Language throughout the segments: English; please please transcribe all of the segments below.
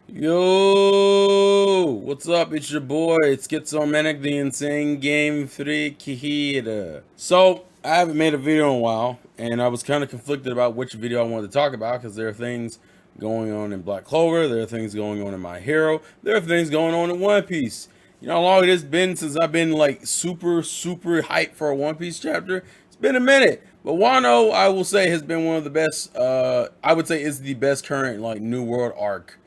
Yo, what's up? It's your boy, it's Schizomanic, the Insane Game Freak here. So, I haven't made a video in a while, and I was kind of conflicted about which video I wanted to talk about because there are things going on in Black Clover, there are things going on in My Hero, there are things going on in One Piece. You know how long it has been since I've been like super hyped for a One Piece chapter? It's been a minute. But Wano, I will say, has been one of the best, I would say is the best current like New World arc,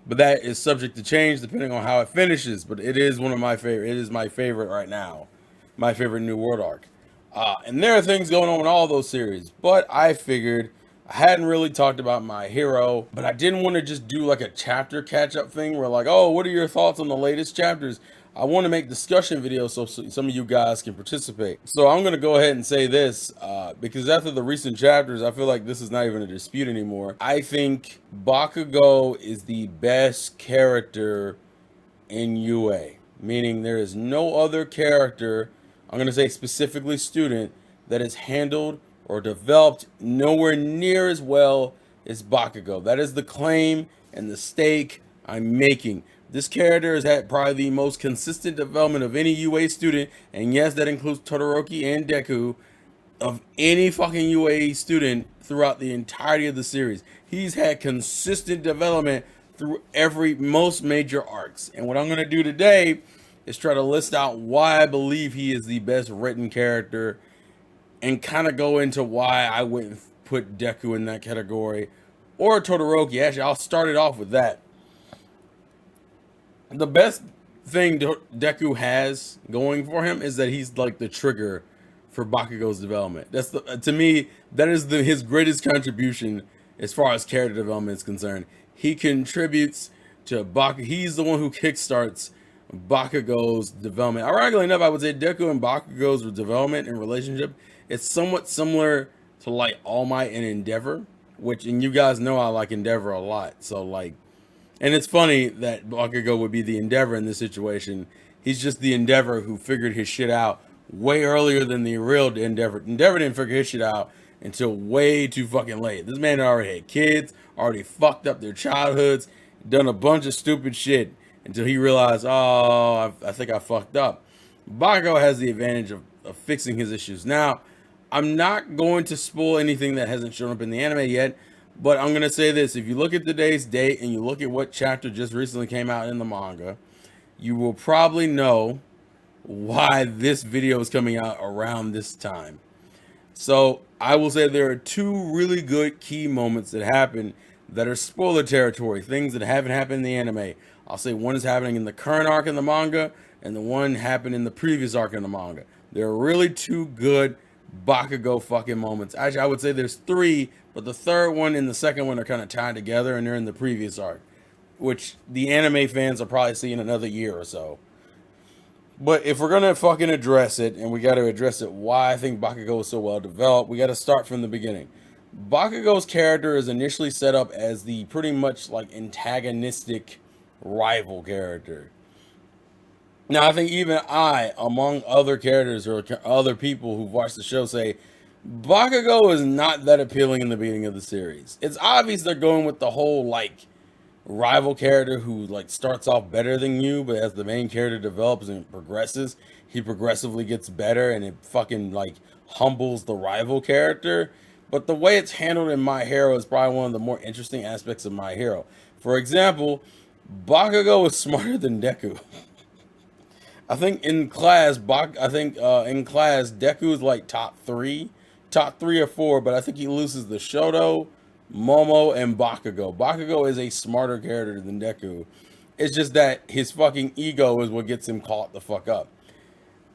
but that is subject to change depending on how it finishes. But it is one of my favorite. It is my favorite right now, my favorite New World arc. And there are things going on in all those series. But I figured I hadn't really talked about My Hero, but I didn't want to just do like a chapter catch up thing where like, oh, what are your thoughts on the latest chapters? I want to make discussion videos so some of you guys can participate. So I'm going to go ahead and say this because after the recent chapters, I feel like this is not even a dispute anymore. I think Bakugo is the best character in UA, meaning there is no other character, I'm going to say specifically student, that is handled or developed nowhere near as well as Bakugo. That is the claim and the stake I'm making. This character has had probably the most consistent development of any UA student, and yes, that includes Todoroki and Deku, of any fucking UA student throughout the entirety of the series. He's had consistent development through every most major arcs. And what I'm going to do today is try to list out why I believe he is the best written character and kind of go into why I wouldn't put Deku in that category or Todoroki. Actually, I'll start it off with that. The best thing Deku has going for him is that he's like the trigger for Bakugo's development. That's the to me that is his greatest contribution as far as character development is concerned. He contributes to Bakugo. He's the one who kickstarts Bakugo's development. Ironically enough, I would say Deku and Bakugo's development and relationship is somewhat similar to like All Might and Endeavor, which and you guys know I like Endeavor a lot. So like, and it's funny that Bakugo would be the Endeavor in this situation. He's just the Endeavor who figured his shit out way earlier than the real Endeavor. Endeavor didn't figure his shit out until way too fucking late. This man already had kids, already fucked up their childhoods, done a bunch of stupid shit until he realized, oh, I think I fucked up. Bakugo has the advantage of fixing his issues. Now, I'm not going to spoil anything that hasn't shown up in the anime yet, but I'm going to say this. If you look at today's date and you look at what chapter just recently came out in the manga, you will probably know why this video is coming out around this time. So I will say there are two really good key moments that happen that are spoiler territory, things that haven't happened in the anime. I'll say one is happening in the current arc in the manga, and the one happened in the previous arc in the manga. There are really two good Bakugo fucking moments. Actually, I would say there's three, but the third one and the second one are kind of tied together, and they're in the previous arc, which the anime fans will probably see in another year or so. But if we're gonna fucking address it, and we got to address it, why I think Bakugo is so well developed, we got to start from the beginning. Bakugo's character is initially set up as the pretty much like antagonistic rival character. Now, I think even I, among other characters or other people who've watched the show, say Bakugo is not that appealing in the beginning of the series. It's obvious they're going with the whole like rival character who like starts off better than you, but as the main character develops and progresses, he progressively gets better and it fucking like humbles the rival character. But the way it's handled in My Hero is probably one of the more interesting aspects of My Hero. For example, Bakugo is smarter than Deku. I think in class, in class, Deku is like top three or four, but I think he loses the Shoto, Momo, and Bakugo. Bakugo is a smarter character than Deku. It's just that his fucking ego is what gets him caught the fuck up.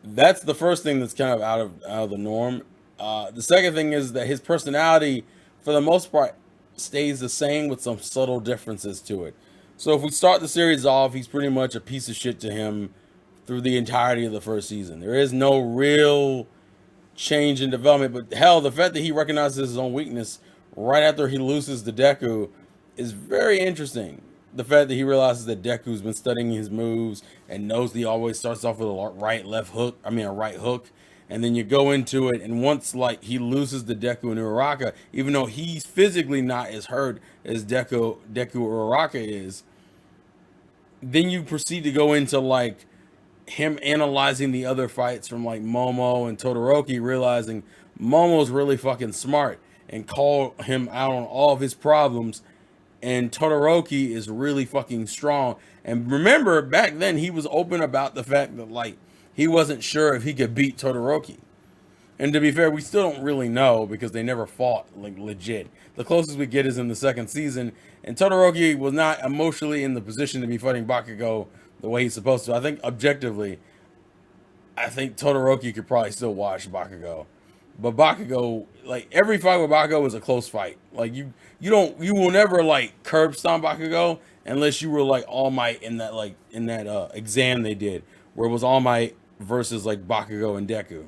That's the first thing that's kind of out of the norm. The second thing is that his personality, for the most part, stays the same with some subtle differences to it. So if we start the series off, he's pretty much a piece of shit to him through the entirety of the first season. There is no real change in development, but hell, the fact that he recognizes his own weakness right after he loses to Deku is very interesting. The fact that he realizes that Deku's been studying his moves and knows that he always starts off with a right hook, and then you go into it, and once like he loses the Deku and Uraraka, even though he's physically not as hurt as Deku Uraraka is, then you proceed to go into like him analyzing the other fights from like Momo and Todoroki, realizing Momo's really fucking smart and call him out on all of his problems. And Todoroki is really fucking strong. And remember, back then he was open about the fact that like he wasn't sure if he could beat Todoroki. And to be fair, we still don't really know because they never fought like legit. The closest we get is in the second season, and Todoroki was not emotionally in the position to be fighting Bakugo the way he's supposed to. I think objectively, I think Todoroki could probably still watch Bakugo. But Bakugo, like every fight with Bakugo is a close fight. Like you will never like curb stomp Bakugo unless you were like All Might in that exam they did, where it was All Might versus like Bakugo and Deku.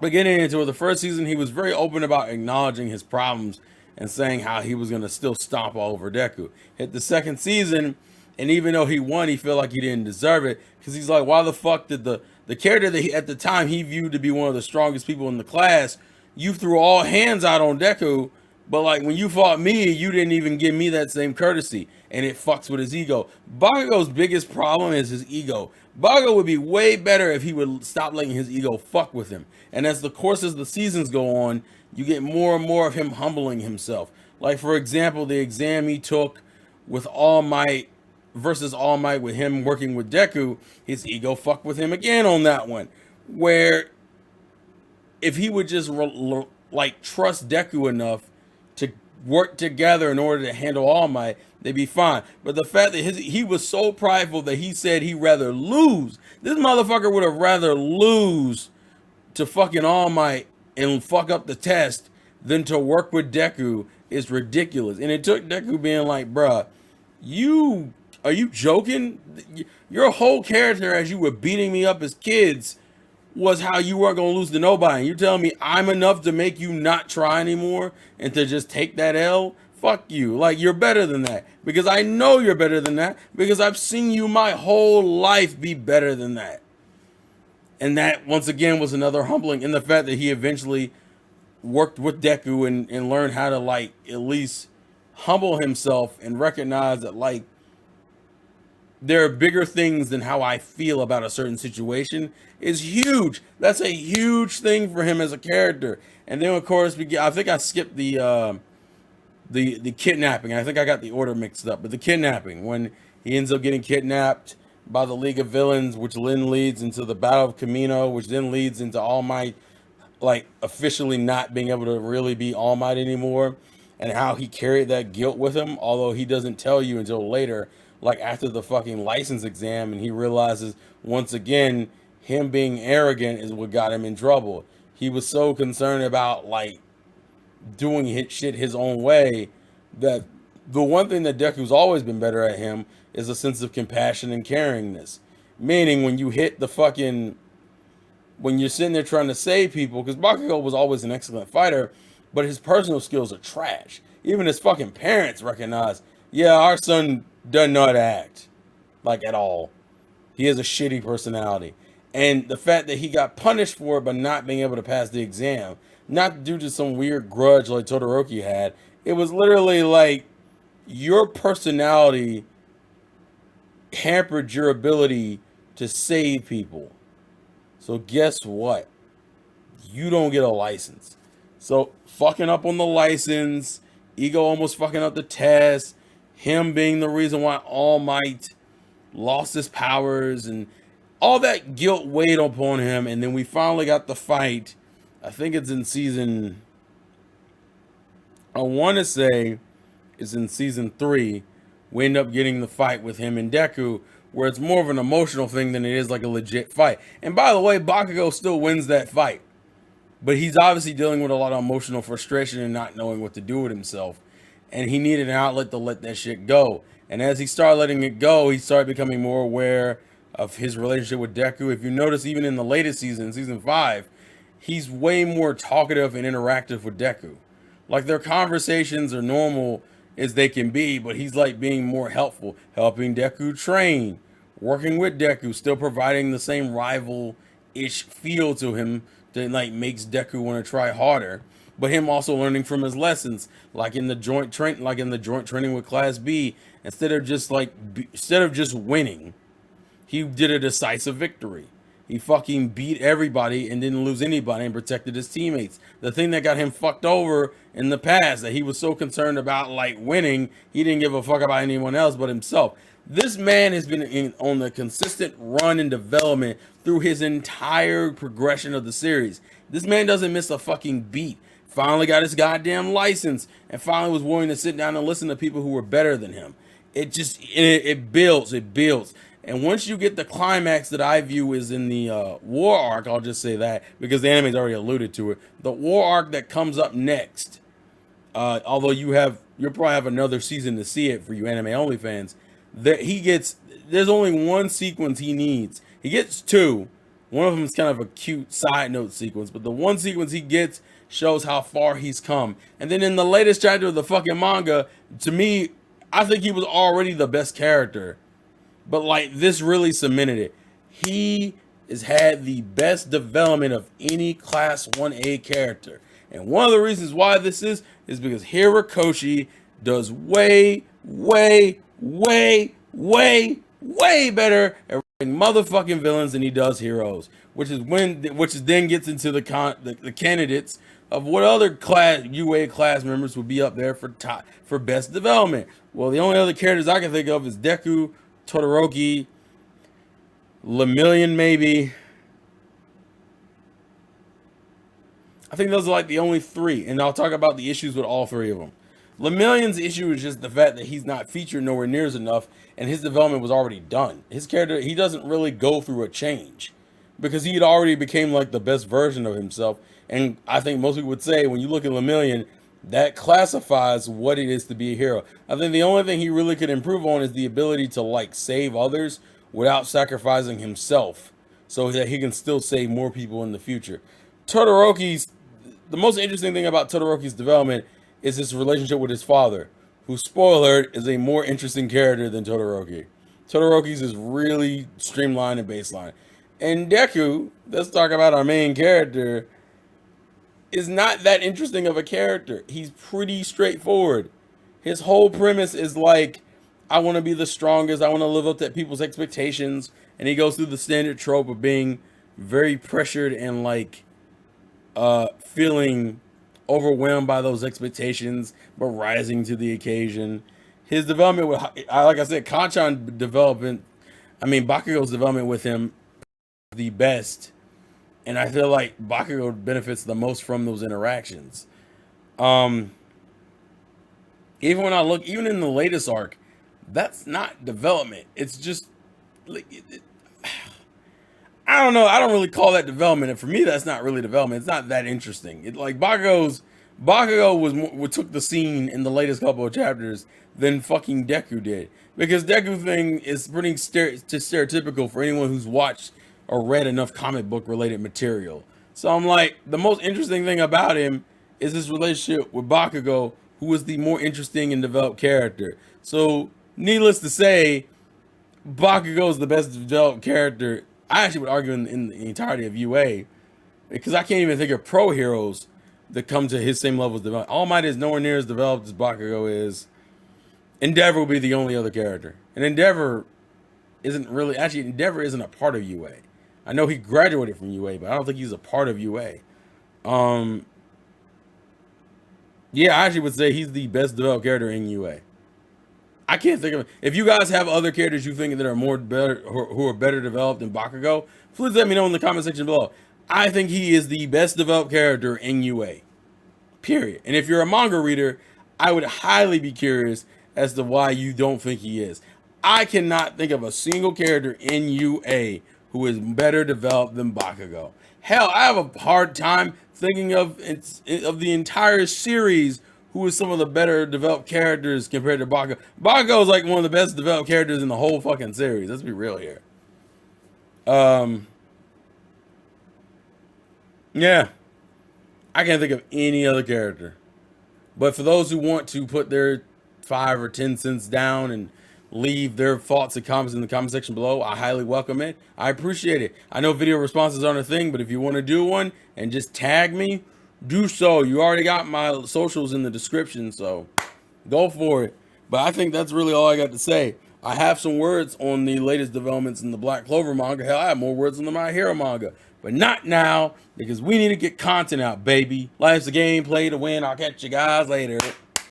But getting into it, the first season, he was very open about acknowledging his problems and saying how he was going to still stomp all over Deku. Hit the second season, and even though he won, he felt like he didn't deserve it because he's like, why the fuck did the character that at the time he viewed to be one of the strongest people in the class, you threw all hands out on Deku, but like when you fought me, you didn't even give me that same courtesy, and it fucks with his ego. Bakugo's biggest problem is his ego. Bakugo would be way better if he would stop letting his ego fuck with him. And as the seasons go on, you get more and more of him humbling himself. Like for example, the exam he took with All Might versus All Might with him working with Deku, his ego fucked with him again on that one. Where if he would just like trust Deku enough to work together in order to handle All Might, they'd be fine. But the fact that he was so prideful that he said he'd rather lose. This motherfucker would have rather lose to fucking All Might and fuck up the test than to work with Deku is ridiculous. And it took Deku being like, bruh, are you joking? Your whole character as you were beating me up as kids was how you weren't going to lose to nobody. You're telling me I'm enough to make you not try anymore and to just take that L? Fuck you. Like, you're better than that. Because I know you're better than that. Because I've seen you my whole life be better than that. And that, once again, was another humbling. And the fact that he eventually worked with Deku and learned how to, like, at least humble himself and recognize that, like, there are bigger things than how I feel about a certain situation is huge. That's a huge thing for him as a character. And then, of course, I think I skipped the kidnapping. I think I got the order mixed up. But the kidnapping, when he ends up getting kidnapped by the League of Villains, which then leads into the Battle of Kamino, which then leads into All Might, like, officially not being able to really be All Might anymore, and how he carried that guilt with him, although he doesn't tell you until later, like after the fucking license exam, and he realizes once again him being arrogant is what got him in trouble. He was so concerned about like doing shit his own way that the one thing that Deku's always been better at him is a sense of compassion and caringness. Meaning when you're sitting there trying to save people, because Bakugo was always an excellent fighter, but his personal skills are trash. Even his fucking parents recognize, yeah, our son doesn't know how to act, like at all. He has a shitty personality. And the fact that he got punished for it by not being able to pass the exam, not due to some weird grudge like Todoroki had, it was literally like your personality hampered your ability to save people. So guess what? You don't get a license. So fucking up on the license, ego almost fucking up the test, him being the reason why All Might lost his powers, and all that guilt weighed upon him. And then we finally got the fight. I think it's in season, I want to say it's in season 3. We end up getting the fight with him and Deku, where it's more of an emotional thing than it is like a legit fight. And by the way, Bakugo still wins that fight. But he's obviously dealing with a lot of emotional frustration and not knowing what to do with himself. And he needed an outlet to let that shit go. And as he started letting it go, he started becoming more aware of his relationship with Deku. If you notice, even in the latest season, season 5, he's way more talkative and interactive with Deku. Like, their conversations are normal as they can be, but he's like being more helpful, helping Deku train, working with Deku, still providing the same rival-ish feel to him that like makes Deku want to try harder. But him also learning from his lessons, like in the joint training with Class B, Instead of just winning, he did a decisive victory. He fucking beat everybody and didn't lose anybody and protected his teammates. The thing that got him fucked over in the past, that he was so concerned about like winning, he didn't give a fuck about anyone else but himself. This man has been on the consistent run and development through his entire progression of the series. This man doesn't miss a fucking beat. Finally got his goddamn license and finally was willing to sit down and listen to people who were better than him. It builds. And once you get the climax that I view is in the war arc, I'll just say that because the anime's already alluded to it. The war arc that comes up next, although you'll probably have another season to see it for you anime only fans. There's only one sequence he needs. He gets two. One of them is kind of a cute side note sequence, but the one sequence he gets shows how far he's come. And then in the latest chapter of the fucking manga, to me, I think he was already the best character. But like this really cemented it. He has had the best development of any class 1A character. And one of the reasons why this is because Horikoshi does way better at writing motherfucking villains than he does heroes. Which then gets into the candidates of what other UA class members would be up there for best development. Well, the only other characters I can think of is Deku, Todoroki, Lemillion maybe. I think those are like the only three, and I'll talk about the issues with all three of them. Lemillion's issue is just the fact that he's not featured nowhere near enough, and his development was already done. His character, he doesn't really go through a change because he had already became like the best version of himself. And I think most people would say when you look at Lemillion, that classifies what it is to be a hero. I think the only thing he really could improve on is the ability to like save others without sacrificing himself so that he can still save more people in the future. The most interesting thing about Todoroki's development is his relationship with his father, who, spoiler, is a more interesting character than Todoroki. Todoroki's is really streamlined and baseline. And Deku, let's talk about our main character, is not that interesting of a character. He's pretty straightforward. His whole premise is like, I want to be the strongest. I want to live up to people's expectations. And he goes through the standard trope of being very pressured and like feeling overwhelmed by those expectations, but rising to the occasion. His development with, like I said, Bakugo's development with him the best. And I feel like Bakugo benefits the most from those interactions. Even in the latest arc, that's not development. It's just like I don't know. I don't really call that development, and for me, that's not really development. It's not that interesting. Bakugo took the scene in the latest couple of chapters than fucking Deku did, because Deku thing is pretty stereotypical for anyone who's watched or read enough comic book related material. So I'm like, the most interesting thing about him is his relationship with Bakugo, who is the more interesting and developed character. So needless to say, Bakugo is the best developed character. I actually would argue in the entirety of UA, because I can't even think of pro heroes that come to his same level of development. All Might is nowhere near as developed as Bakugo is. Endeavor will be the only other character, and Endeavor isn't a part of UA. I know he graduated from UA, but I don't think he's a part of UA. Yeah, I actually would say he's the best developed character in UA. I can't think of it. If you guys have other characters you think that are who are better developed than Bakugo, please let me know in the comment section below. I think he is the best developed character in UA. Period. And if you're a manga reader, I would highly be curious as to why you don't think he is. I cannot think of a single character in UA who is better developed than Bakugo. Hell, I have a hard time thinking of the entire series who is some of the better developed characters compared to Bakugo. Bakugo is like one of the best developed characters in the whole fucking series. Let's be real here. Yeah. I can't think of any other character. But for those who want to put their 5 or 10 cents down and leave their thoughts and comments in the comment section below, I highly welcome it. I appreciate it. I know video responses aren't a thing, but if you want to do one and just tag me, do so. You already got my socials in the description, so go for it. But I think that's really all I got to say. I have some words on the latest developments in the Black Clover manga. Hell, I have more words on the My Hero manga. But not now, because we need to get content out, baby. Life's a game, play to win. I'll catch you guys later.